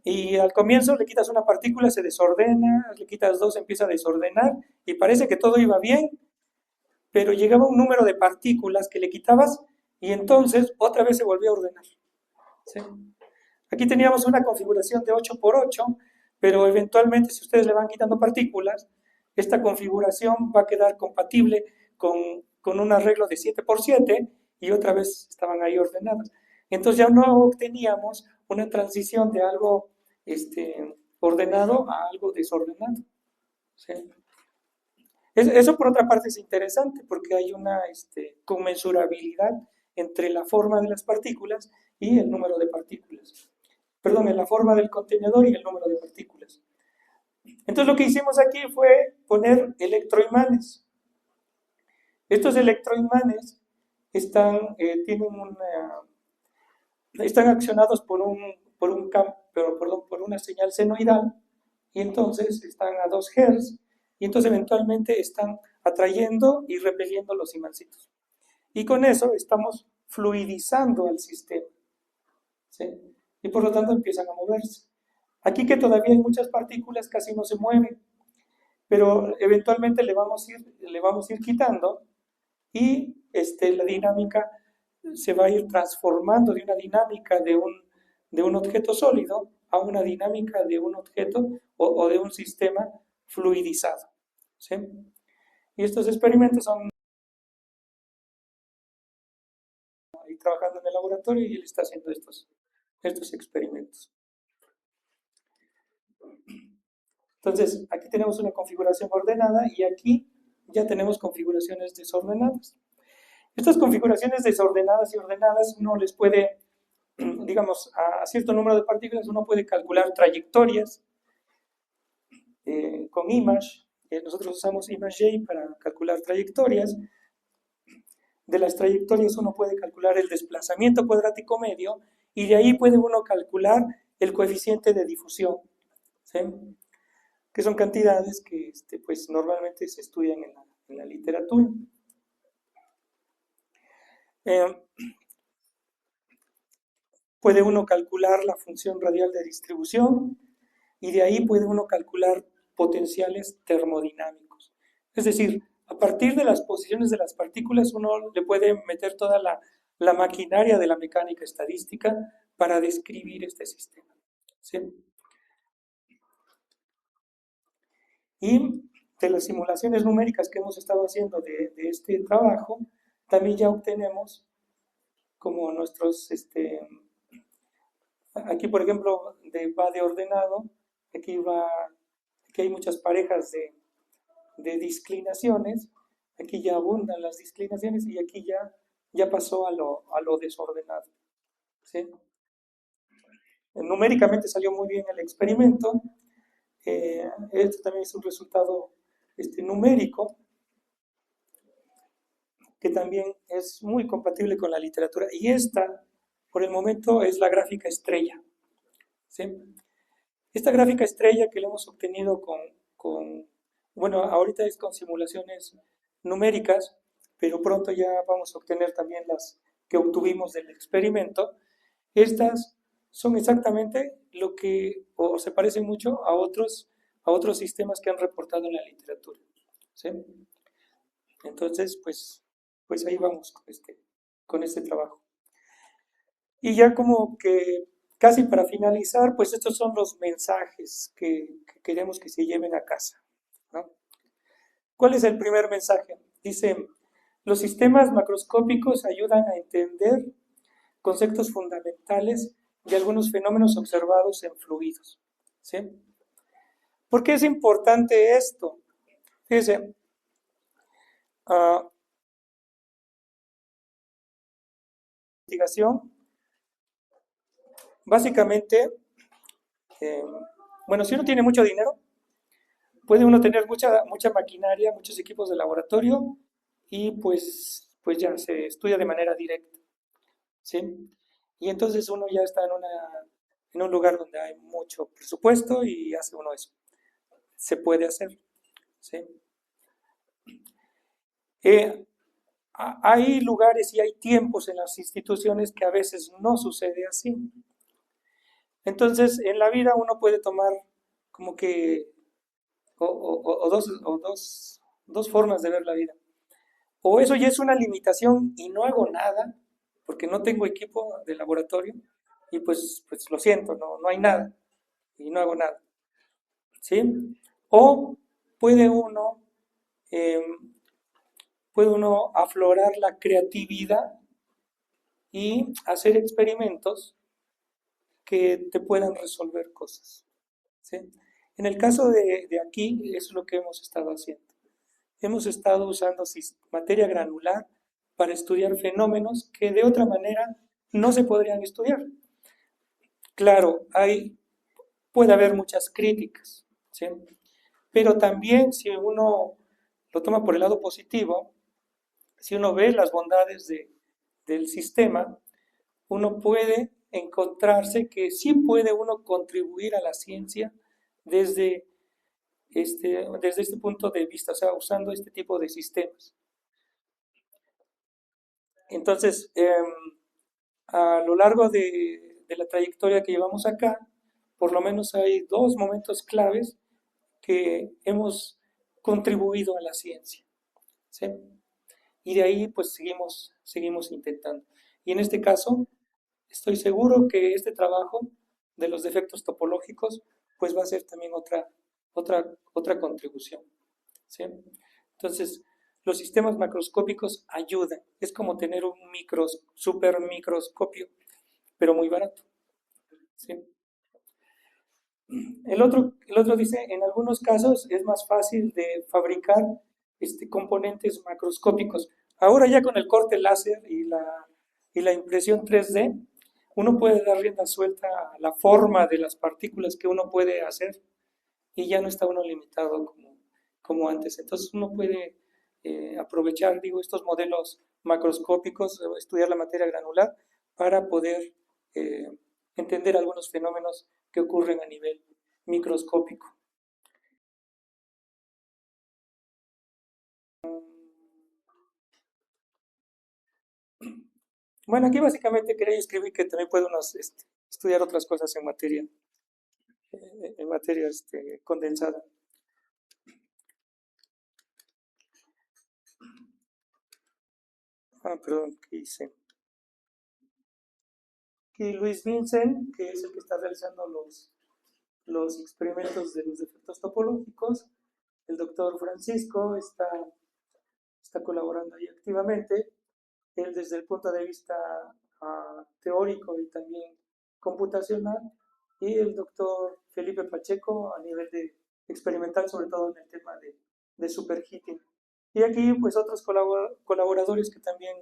y al comienzo le quitas una partícula, se desordena, le quitas dos, empieza a desordenar y parece que todo iba bien, pero llegaba un número de partículas que le quitabas y entonces otra vez se volvió a ordenar, ¿sí? Aquí teníamos una configuración de 8×8, pero eventualmente si ustedes le van quitando partículas, esta configuración va a quedar compatible con un arreglo de 7×7 y otra vez estaban ahí ordenadas. Entonces ya no obteníamos una transición de algo ordenado a algo desordenado. ¿Sí? Eso por otra parte es interesante porque hay una conmensurabilidad entre la forma de las partículas y el número de partículas. Perdón, en la forma del contenedor y el número de partículas. Entonces lo que hicimos aquí fue poner electroimanes. Estos electroimanes están accionados por una señal senoidal y entonces están a 2 Hz y entonces eventualmente están atrayendo y repeliendo los imancitos. Y con eso estamos fluidizando al sistema, ¿sí? Y por lo tanto empiezan a moverse. Aquí que todavía hay muchas partículas casi no se mueven, pero eventualmente le vamos a ir quitando y la dinámica se va a ir transformando de una dinámica de un objeto sólido a una dinámica de un objeto o de un sistema fluidizado. ¿Sí? Y estos experimentos son ahí trabajando en el laboratorio y él está haciendo estos experimentos. Entonces, aquí tenemos una configuración ordenada y aquí ya tenemos configuraciones desordenadas. Estas configuraciones desordenadas y ordenadas uno les puede, digamos, a cierto número de partículas uno puede calcular trayectorias con Image. Nosotros usamos ImageJ para calcular trayectorias. De las trayectorias uno puede calcular el desplazamiento cuadrático medio y de ahí puede uno calcular el coeficiente de difusión, ¿sí? Que son cantidades que pues normalmente se estudian en la literatura. Puede uno calcular la función radial de distribución y de ahí puede uno calcular potenciales termodinámicos. Es decir, a partir de las posiciones de las partículas uno le puede meter toda la maquinaria de la mecánica estadística para describir este sistema, ¿sí? Y de las simulaciones numéricas que hemos estado haciendo de este trabajo, también ya obtenemos como nuestros, aquí por ejemplo va de ordenado, aquí hay muchas parejas de disclinaciones, aquí ya abundan las disclinaciones y aquí ya pasó a lo desordenado, ¿sí? Numéricamente salió muy bien el experimento. Esto también es un resultado numérico que también es muy compatible con la literatura. Y esta, por el momento, es la gráfica estrella, ¿sí? Esta gráfica estrella que la hemos obtenido bueno, ahorita es con simulaciones numéricas, pero pronto ya vamos a obtener también las que obtuvimos del experimento. Estas son exactamente lo que, o se parecen mucho a otros sistemas que han reportado en la literatura, ¿sí? Entonces, pues ahí vamos con este trabajo. Y ya como que casi para finalizar, pues estos son los mensajes que queremos que se lleven a casa, ¿no? ¿Cuál es el primer mensaje? Dice, los sistemas macroscópicos ayudan a entender conceptos fundamentales de algunos fenómenos observados en fluidos, ¿sí? ¿Por qué es importante esto? Fíjense, investigación, básicamente, bueno, si uno tiene mucho dinero, puede uno tener mucha maquinaria, muchos equipos de laboratorio y pues ya se estudia de manera directa, ¿sí? Y entonces uno ya está en un lugar donde hay mucho presupuesto y hace uno eso. Se puede hacer, ¿sí? Hay lugares y hay tiempos en las instituciones que a veces no sucede así. Entonces, en la vida uno puede tomar como que dos formas de ver la vida. O eso ya es una limitación y no hago nada porque no tengo equipo de laboratorio y pues lo siento, no hay nada y no hago nada, ¿sí? O puede uno aflorar la creatividad y hacer experimentos que te puedan resolver cosas, ¿sí? En el caso de aquí, eso es lo que hemos estado haciendo. Hemos estado usando materia granular para estudiar fenómenos que de otra manera no se podrían estudiar. Claro, puede haber muchas críticas, ¿sí? Pero también si uno lo toma por el lado positivo, si uno ve las bondades del sistema, uno puede encontrarse que sí puede uno contribuir a la ciencia desde este punto de vista, o sea, usando este tipo de sistemas. Entonces, a lo largo de la trayectoria que llevamos acá, por lo menos hay dos momentos claves que hemos contribuido a la ciencia, ¿sí? Y de ahí pues seguimos intentando. Y en este caso, estoy seguro que este trabajo de los defectos topológicos pues va a ser también otra contribución, ¿sí? Entonces, los sistemas macroscópicos ayudan. Es como tener un super microscopio, pero muy barato, ¿sí? El otro dice, en algunos casos es más fácil de fabricar componentes macroscópicos. Ahora ya con el corte láser y la impresión 3D, uno puede dar rienda suelta a la forma de las partículas que uno puede hacer y ya no está uno limitado como antes. Entonces uno puede aprovechar, digo, estos modelos macroscópicos, estudiar la materia granular para poder entender algunos fenómenos que ocurren a nivel microscópico. Bueno, aquí básicamente quería escribir que también puede uno estudiar otras cosas en materia condensada. Perdón, ¿qué hice? Aquí Luis Vincent, que es el que está realizando los experimentos de los defectos topológicos. El doctor Francisco está colaborando ahí activamente. Él desde el punto de vista teórico y también computacional. Y el doctor Felipe Pacheco a nivel de experimental, sobre todo en el tema de superheating. Y aquí pues otros colaboradores que también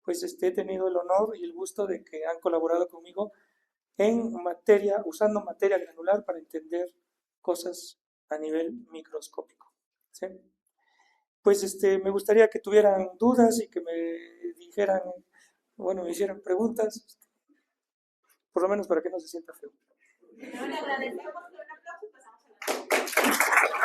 pues he tenido el honor y el gusto de que han colaborado conmigo usando materia granular para entender cosas a nivel microscópico, ¿sí? Pues me gustaría que tuvieran dudas y que me dijeran, bueno, me hicieran preguntas, por lo menos para que no se sienta feo. No, le agradecemos con un aplauso y pasamos a la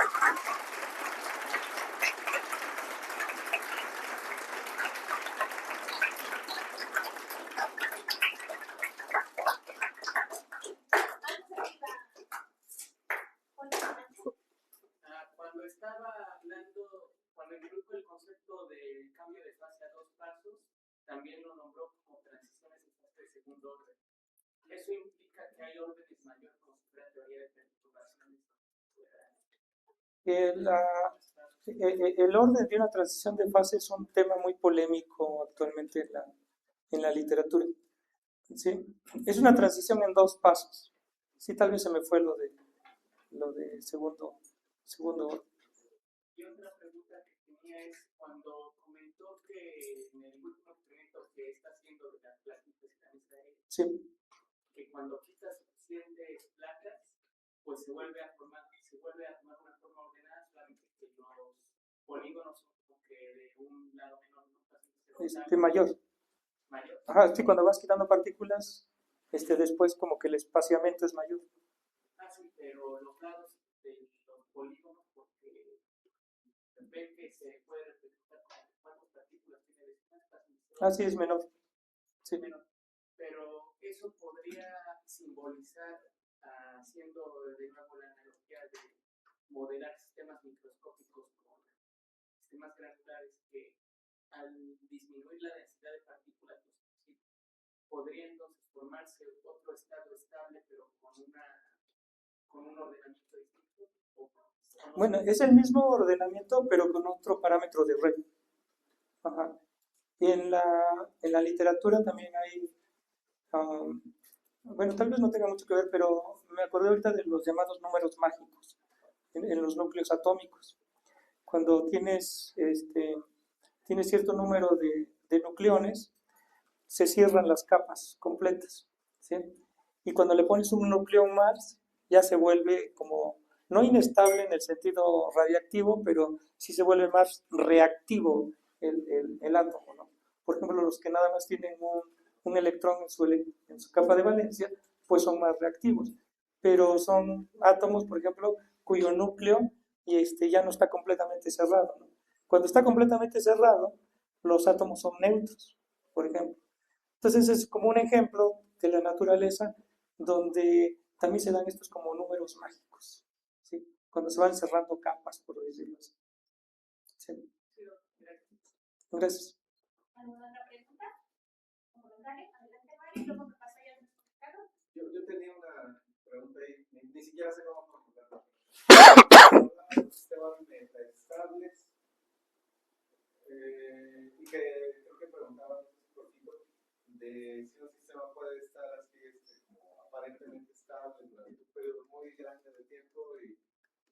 cuando introdujo el concepto del cambio de fase a dos pasos, también lo nombró como transiciones en fase de segundo orden. Eso implica que hay órdenes mayores como si fuera teoría de perturbaciones. El orden de una transición de fase es un tema muy polémico actualmente en la literatura, ¿sí? Es una transición en dos pasos. Sí, tal vez se me fue lo de segundo orden. Y otra pregunta que tenía es cuando comentó que en el último experimento que está haciendo de las plaquitas sí, que cuando quitas suficientes placas, pues se vuelve a tomar una forma ordenada, solamente que los polígonos son como que de un lado menor, ¿no? Mayor. Ajá, sí, cuando vas quitando partículas, después como que el espaciamiento es mayor. Sí, pero los lados de los polígonos, porque ven que se puede representar cuántas partículas tiene de espacio. Sí, es menor. Sí. Menor. Pero eso podría simbolizar, haciendo de nuevo la analogía de modelar sistemas microscópicos con sistemas granulares, que al disminuir la densidad de partículas, pues, podría entonces formarse otro estado estable, pero con un ordenamiento distinto. Bueno, es el mismo ordenamiento, pero con otro parámetro de red. Ajá. Y en la literatura también hay Bueno, tal vez no tenga mucho que ver, pero me acordé ahorita de los llamados números mágicos en los núcleos atómicos. Cuando tienes cierto número de nucleones, se cierran las capas completas, ¿sí? Y cuando le pones un nucleón más, ya se vuelve como, no inestable en el sentido radiactivo, pero sí se vuelve más reactivo el átomo, ¿no? Por ejemplo, los que nada más tienen un electrón en su capa de valencia, pues son más reactivos. Pero son átomos, por ejemplo, cuyo núcleo ya no está completamente cerrado, ¿no? Cuando está completamente cerrado, los átomos son neutros, por ejemplo. Entonces es como un ejemplo de la naturaleza donde también se dan estos como números mágicos, ¿sí? Cuando se van cerrando capas, por decirlo así. ¿Sí? Gracias. ¿Alguna otra pregunta? Voluntario, adelante, Mario, y luego me paso ya al certificado. Yo tenía una pregunta ahí, ni siquiera sé cómo formularla. Los sistemas metaestables, y que creo que preguntaba un poquito de si un sistema puede estar así como aparentemente estable durante un periodo muy grande de tiempo y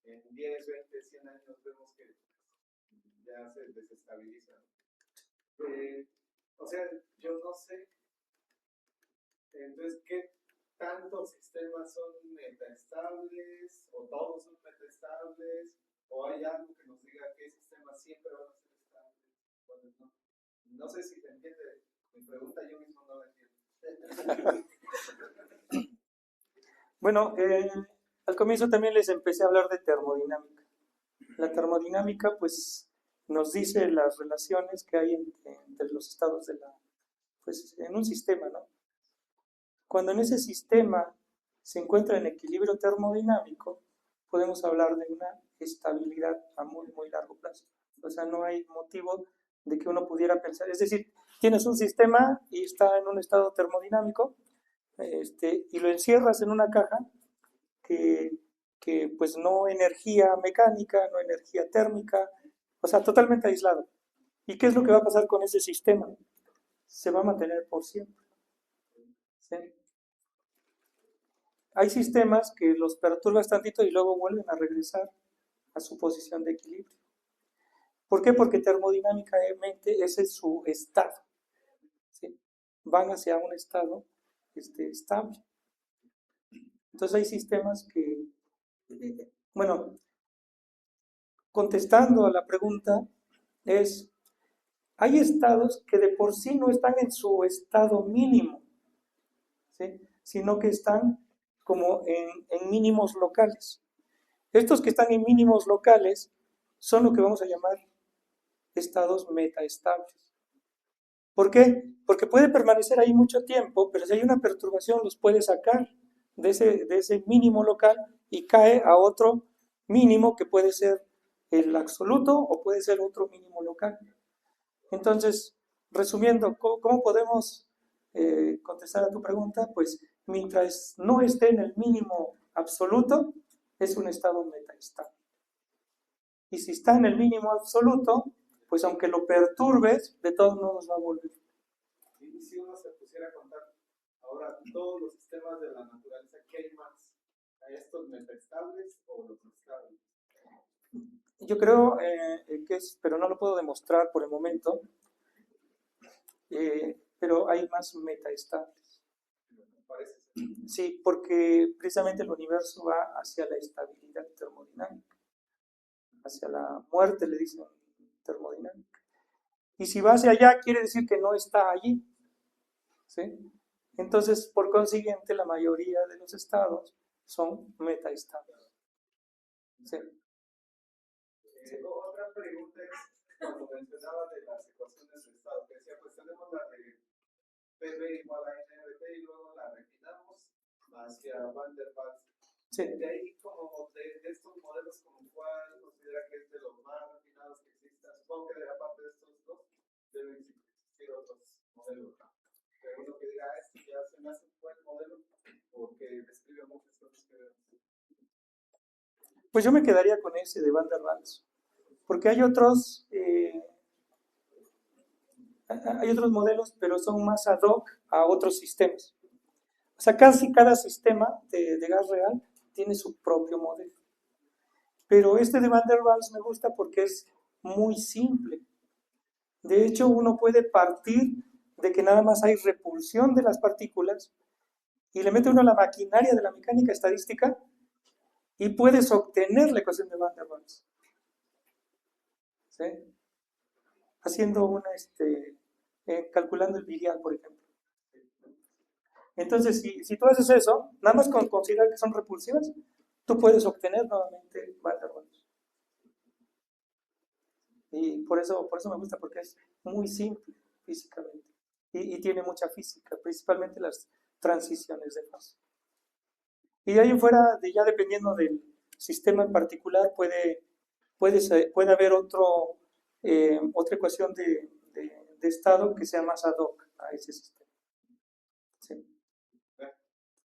en 10, 20, 100 años vemos que ya se desestabiliza. O sea, yo no sé, entonces, ¿qué tantos sistemas son metaestables o todos son metaestables o hay algo que nos diga qué sistemas siempre van a ser estables? Bueno, no sé si se entiende mi pregunta, yo mismo no la entiendo. Bueno, al comienzo también les empecé a hablar de termodinámica. La termodinámica pues nos dice las relaciones que hay entre los estados pues en un sistema, ¿no? Cuando en ese sistema se encuentra en equilibrio termodinámico, podemos hablar de una estabilidad a muy, muy largo plazo. O sea, no hay motivo de que uno pudiera pensar, es decir, tienes un sistema y está en un estado termodinámico, y lo encierras en una caja que pues no energía mecánica, no energía térmica, o sea, totalmente aislado. ¿Y qué es lo que va a pasar con ese sistema? Se va a mantener por siempre. ¿Sí? Hay sistemas que los perturbas tantito y luego vuelven a regresar a su posición de equilibrio. ¿Por qué? Porque termodinámicamente ese es su estado. ¿Sí? Van hacia un estado estable. Entonces hay sistemas que, bueno, contestando a la pregunta, hay estados que de por sí no están en su estado mínimo, ¿sí? Sino que están como en mínimos locales. Estos que están en mínimos locales son lo que vamos a llamar estados metaestables. ¿Por qué? Porque puede permanecer ahí mucho tiempo, pero si hay una perturbación los puede sacar de ese mínimo local y cae a otro mínimo que puede ser el absoluto o puede ser otro mínimo local. Entonces, resumiendo, ¿cómo podemos contestar a tu pregunta? Pues mientras no esté en el mínimo absoluto, es un estado metaestable. Y si está en el mínimo absoluto, pues aunque lo perturbes, de todos modos va a volver. Y si uno se pusiera a contar ahora todos los sistemas de la naturaleza, ¿qué hay más? ¿Hay estos metaestables o los estables? Yo creo que pero no lo puedo demostrar por el momento, pero hay más metaestables. Parece ser. Sí, porque precisamente el universo va hacia la estabilidad termodinámica, hacia la muerte, le dicen termodinámica. Y si va hacia allá, quiere decir que no está allí. ¿Sí? Entonces, por consiguiente, la mayoría de los estados son metaestables. ¿Sí? Otra pregunta es, cuando mencionaba de las ecuaciones de estado, que decía, pues tenemos la de PV igual a NRT y luego la refinamos hacia Van der Waals. Sí. De ahí, como de estos modelos, como cuál considera que es de los más refinados que existan. Supongo que aparte de estos dos, deben existir otros modelos. Pero uno que diga, este ya se me hace un buen modelo porque describe muchas cosas que vemos. Pues yo me quedaría con ese de Van der Waals, porque hay otros modelos, pero son más ad hoc a otros sistemas. O sea, casi cada sistema de gas real tiene su propio modelo. Pero este de Van der Waals me gusta porque es muy simple. De hecho, uno puede partir de que nada más hay repulsión de las partículas y le mete uno a la maquinaria de la mecánica estadística y puedes obtener la ecuación de Van der Waals. ¿Sí? Haciendo calculando el virial, por ejemplo. Entonces, si tú haces eso, nada más con considerar que son repulsivas, tú puedes obtener nuevamente Van der Waals. Y por eso me gusta, porque es muy simple físicamente. Y tiene mucha física, principalmente las transiciones de fase. Y de ahí en fuera, ya dependiendo del sistema en particular, puede haber otra ecuación de estado que sea más ad hoc a ese sistema. Sí.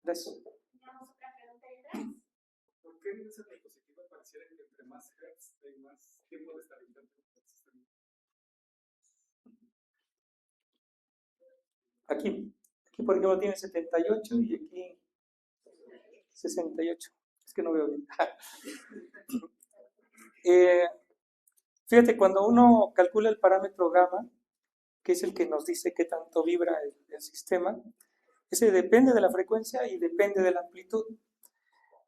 Gracias. Tenemos otra pregunta detrás. ¿Por qué en esa diapositiva pareciera que entre más hertz hay más tiempo de estabilidad del sistema? Aquí, por ejemplo, tiene 78 y aquí 68. Es que no veo bien. Fíjate, cuando uno calcula el parámetro gamma, que es el que nos dice qué tanto vibra el sistema, ese depende de la frecuencia y depende de la amplitud.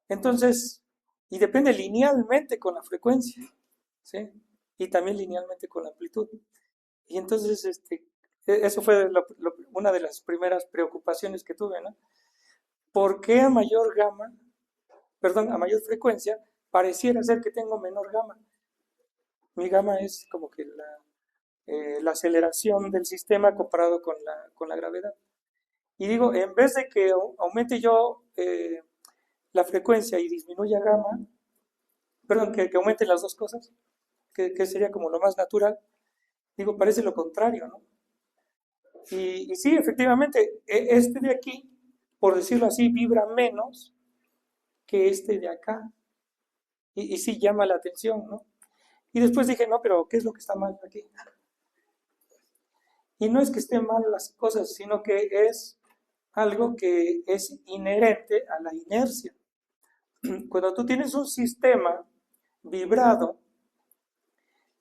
Entonces, y depende linealmente con la frecuencia, ¿sí? Y también linealmente con la amplitud. Y entonces, eso fue una de las primeras preocupaciones que tuve, ¿no? ¿Por qué a mayor frecuencia, pareciera ser que tengo menor gamma? Mi gamma es como que la aceleración del sistema comparado con la gravedad. Y digo, en vez de que aumente yo la frecuencia y disminuya gamma, perdón, que aumenten las dos cosas, que sería como lo más natural, digo, parece lo contrario, ¿no? Y sí, efectivamente, este de aquí, por decirlo así, vibra menos que este de acá. Y sí llama la atención, ¿no? Y después dije, no, pero ¿qué es lo que está mal aquí? Y no es que estén mal las cosas, sino que es algo que es inherente a la inercia. Cuando tú tienes un sistema vibrado,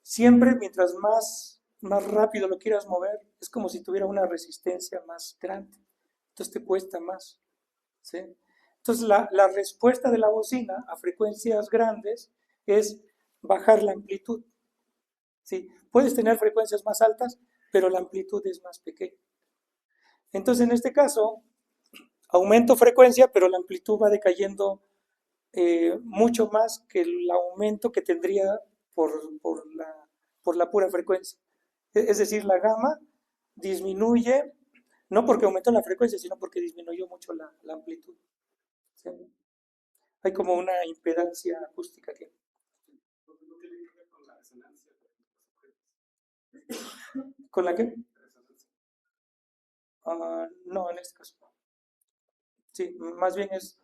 siempre mientras más rápido lo quieras mover, es como si tuviera una resistencia más grande. Entonces te cuesta más, ¿sí? Entonces la respuesta de la bocina a frecuencias grandes es bajar la amplitud, ¿sí? Puedes tener frecuencias más altas, pero la amplitud es más pequeña. Entonces en este caso, aumento frecuencia, pero la amplitud va decayendo mucho más que el aumento que tendría por la pura frecuencia. Es decir, la gamma disminuye, no porque aumentó la frecuencia, sino porque disminuyó mucho la amplitud. ¿Sí? Hay como una impedancia acústica aquí. ¿No tiene que ver con la resonancia de los objetos? ¿Con la qué? Resonancia. No, en este caso no. Sí, más bien es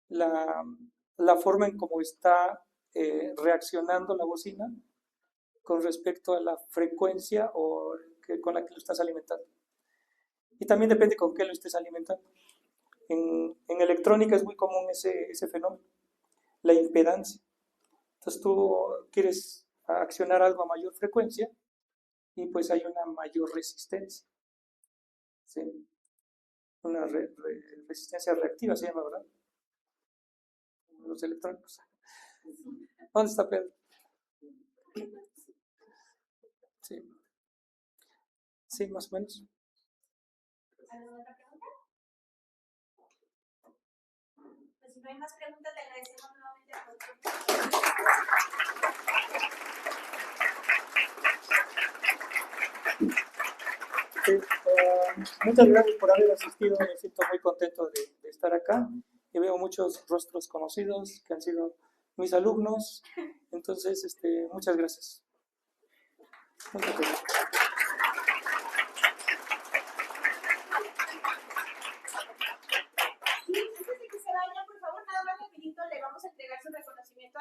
la forma en cómo está reaccionando la bocina con respecto a la frecuencia con la que lo estás alimentando. Y también depende con qué lo estés alimentando. En electrónica es muy común ese fenómeno, la impedancia. Entonces tú quieres accionar algo a mayor frecuencia y pues hay una mayor resistencia. ¿Sí? Una resistencia reactiva se llama, ¿verdad? Los electrónicos. ¿Dónde está Pedro? Sí. Sí, más o menos. ¿Alguna otra pregunta? Pues si no hay más preguntas, le agradecemos nuevamente a Sí, muchas gracias por haber asistido. Me siento muy contento de estar acá. Y veo muchos rostros conocidos que han sido mis alumnos. Entonces, muchas gracias. Muchas gracias. Sí, antes de que se vayan, por favor, nada más rapidito le vamos a entregar su reconocimiento